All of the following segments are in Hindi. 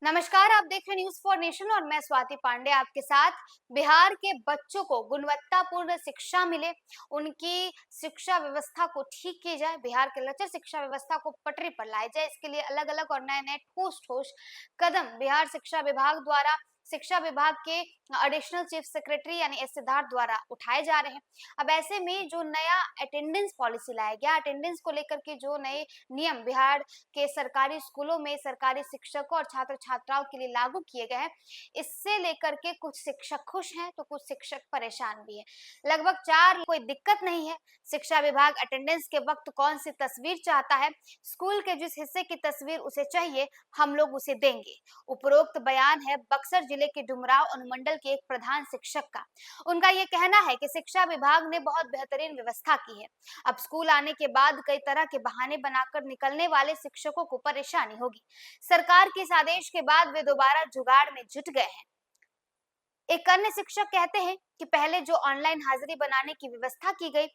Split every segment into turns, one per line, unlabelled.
नमस्कार, आप देख रहे न्यूज फॉर नेशन और मैं स्वाति पांडे आपके साथ। बिहार के बच्चों को गुणवत्तापूर्ण शिक्षा मिले, उनकी शिक्षा व्यवस्था को ठीक की जाए, बिहार के लचर शिक्षा व्यवस्था को पटरी पर लाया जाए, इसके लिए अलग अलग और नए नए ठोस ठोस कदम बिहार शिक्षा विभाग द्वारा शिक्षा विभाग के एडिशनल चीफ सेक्रेटरी यानी एस सिद्धार्थ द्वारा उठाए जा रहे हैं। अब ऐसे में जो नया अटेंडेंस पॉलिसी लाया गया, अटेंडेंस को लेकर के जो नए नियम बिहार के सरकारी स्कूलों में सरकारी शिक्षकों और छात्र छात्राओं के लिए लागू किए गए हैं, इससे लेकर के कुछ शिक्षक खुश हैं तो कुछ शिक्षक परेशान भी हैं। लगभग चार कोई दिक्कत नहीं है। शिक्षा विभाग अटेंडेंस के वक्त कौन सी तस्वीर चाहता है, स्कूल के जिस हिस्से की तस्वीर उसे चाहिए, हम लोग उसे देंगे। उपरोक्त बयान है बक्सर जिले के डुमराव अनुमंडल के एक प्रधान शिक्षक का। उनका ये कहना है कि शिक्षा विभाग ने बहुत बेहतरीन व्यवस्था की है। अब स्कूल आने के बाद कई तरह के बहाने बनाकर निकलने वाले शिक्षकों को परेशानी होगी। सरकार के इस आदेश के बाद वे दोबारा जुगाड़ में जुट गए हैं। एक अन्य शिक्षक कहते हैं कि पहले जो ऑनलाइन हाजिरी बनाने की व्यवस्था की गई,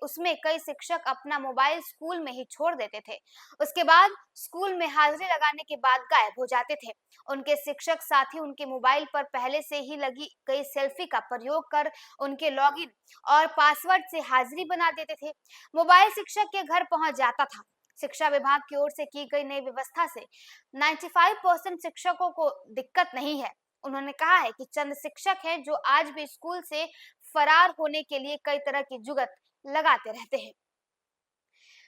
उसमें कई शिक्षक अपना मोबाइल स्कूल में ही छोड़ देते थे। उसके बाद स्कूल में हाजिरी लगाने के बाद गायब हो जाते थे। उनके शिक्षक साथी उनके मोबाइल पर पहले से ही लगी कई सेल्फी का प्रयोग कर उनके लॉगिन और पासवर्ड से हाजिरी बना देते थे। मोबाइल शिक्षक के घर पहुंच जाता था। शिक्षा विभाग की ओर से की गई नई व्यवस्था से 95% शिक्षकों को दिक्कत नहीं है। उन्होंने कहा है कि चंद शिक्षक हैं जो आज भी स्कूल से फरार होने के लिए कई तरह की जुगत लगाते रहते हैं।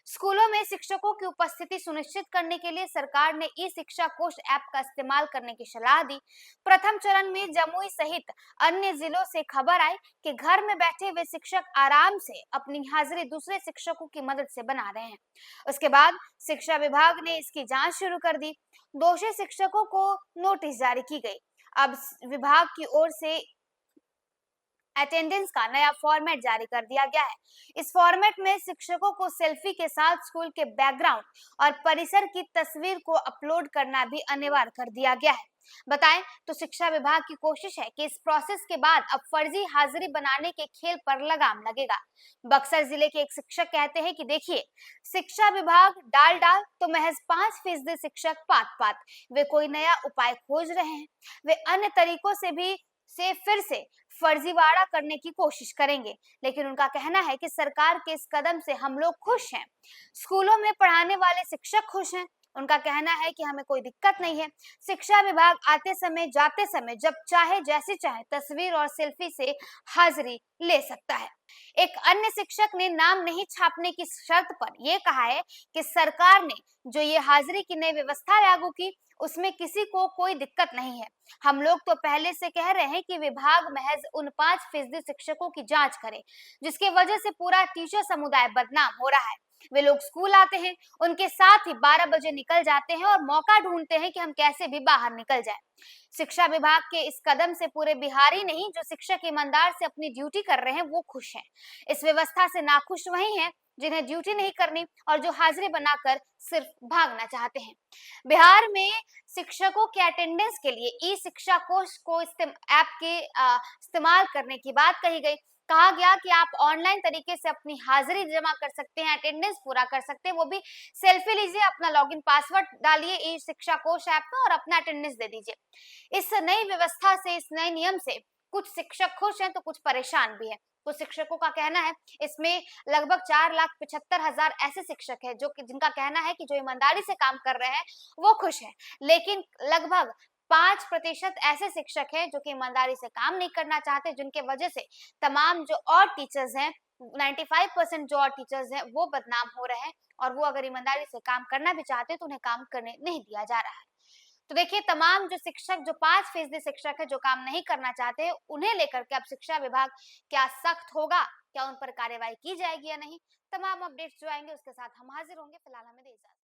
स्कूलों में शिक्षकों की उपस्थिति सुनिश्चित करने के लिए सरकार ने ई शिक्षा कोष ऐप का इस्तेमाल करने की सलाह दी। प्रथम चरण में जमुई सहित अन्य जिलों से खबर आई कि घर में बैठे हुए शिक्षक आराम से अपनी हाजिरी दूसरे शिक्षकों की मदद से बना रहे हैं। उसके बाद शिक्षा विभाग ने इसकी जांच शुरू कर दी। दोषी शिक्षकों को नोटिस जारी की गई। अब विभाग की ओर से अटेंडेंस का नया फॉर्मेट जारी कर दिया गया है। इस फॉर्मेट में शिक्षकों को सेल्फी के साथ स्कूल के बैकग्राउंड और परिसर की तस्वीर को अपलोड करना भी अनिवार्य कर दिया गया है। बताएं तो शिक्षा विभाग की कोशिश है कि इस प्रोसेस के बाद अब फर्जी हाजिरी बनाने के खेल पर लगाम लगेगा। बक्सर जिले के एक शिक्षक कहते हैं कि देखिए, शिक्षा विभाग डाल डाल तो महज 5% शिक्षक पात पात, वे कोई नया उपाय खोज रहे हैं। वे अन्य तरीकों से फिर से फर्जीवाड़ा करने की कोशिश करेंगे, लेकिन उनका कहना है कि सरकार के इस कदम से हम लोग खुश हैं। स्कूलों में पढ़ाने वाले शिक्षक खुश हैं। उनका कहना है कि हमें कोई दिक्कत नहीं है। शिक्षा विभाग आते समय जाते समय जब चाहे जैसे चाहे तस्वीर और सेल्फी से हाजिरी ले सकता है। एक अन्य शिक्षक ने नाम नहीं छापने की शर्त पर यह कहा है कि सरकार ने जो ये हाजिरी की नई व्यवस्था लागू की, उसमें किसी को कोई दिक्कत नहीं है। हम लोग तो पहले से कह रहे हैं कि विभाग महज उन 5% शिक्षकों की जांच करे, जिसकी वजह से पूरा टीचर समुदाय बदनाम हो रहा है। वे लोग स्कूल आते हैं, उनके साथ ही 12 बजे निकल जाते हैं और मौका ढूंढते हैं कि हम कैसे भी बाहर निकल जाएं। शिक्षा विभाग के इस कदम से पूरे बिहारी नहीं, जो शिक्षक ईमानदार से अपनी ड्यूटी कर रहे हैं वो खुश हैं। इस व्यवस्था से नाखुश वही हैं जिन्हें ड्यूटी नहीं करनी और जो हाजिरी बनाकर सिर्फ भागना चाहते हैं। बिहार में शिक्षकों के अटेंडेंस के लिए ई शिक्षा कोष को ऐप के इस्तेमाल करने की बात कही गई। कहा गया कि आप ऑनलाइन तरीके से अपनी हाजिरी जमा कर सकते हैं, अटेंडेंस पूरा कर सकते हैं, वो भी सेल्फी लीजिए, अपना लॉगिन पासवर्ड डालिए ई शिक्षा कोष ऐप में और अपना अटेंडेंस दे दीजिए। इस नई व्यवस्था से, इस नए नियम से कुछ शिक्षक खुश हैं तो कुछ परेशान भी हैं। कुछ शिक्षकों का कहना है इसमें लगभग 4,75,000 ऐसे शिक्षक हैं जो जिनका कहना है कि जो ईमानदारी से काम कर रहे हैं वो खुश हैं, लेकिन लगभग 5% ऐसे शिक्षक हैं जो कि ईमानदारी से काम नहीं करना चाहते, जिनके वजह से तमाम जो और टीचर्स हैं, 95% जो और टीचर्स हैं वो बदनाम हो रहे हैं और वो अगर ईमानदारी से काम करना भी चाहते हैं तो उन्हें काम करने नहीं दिया जा रहा है। तो देखिए, तमाम जो शिक्षक, जो 5% शिक्षक है जो काम नहीं करना चाहते, उन्हें लेकर के अब शिक्षा विभाग क्या सख्त होगा, क्या उन पर कार्रवाई की जाएगी या नहीं, तमाम अपडेट्स जो आएंगे उसके साथ हम हाजिर होंगे। फिलहाल हमें दे इजाजत।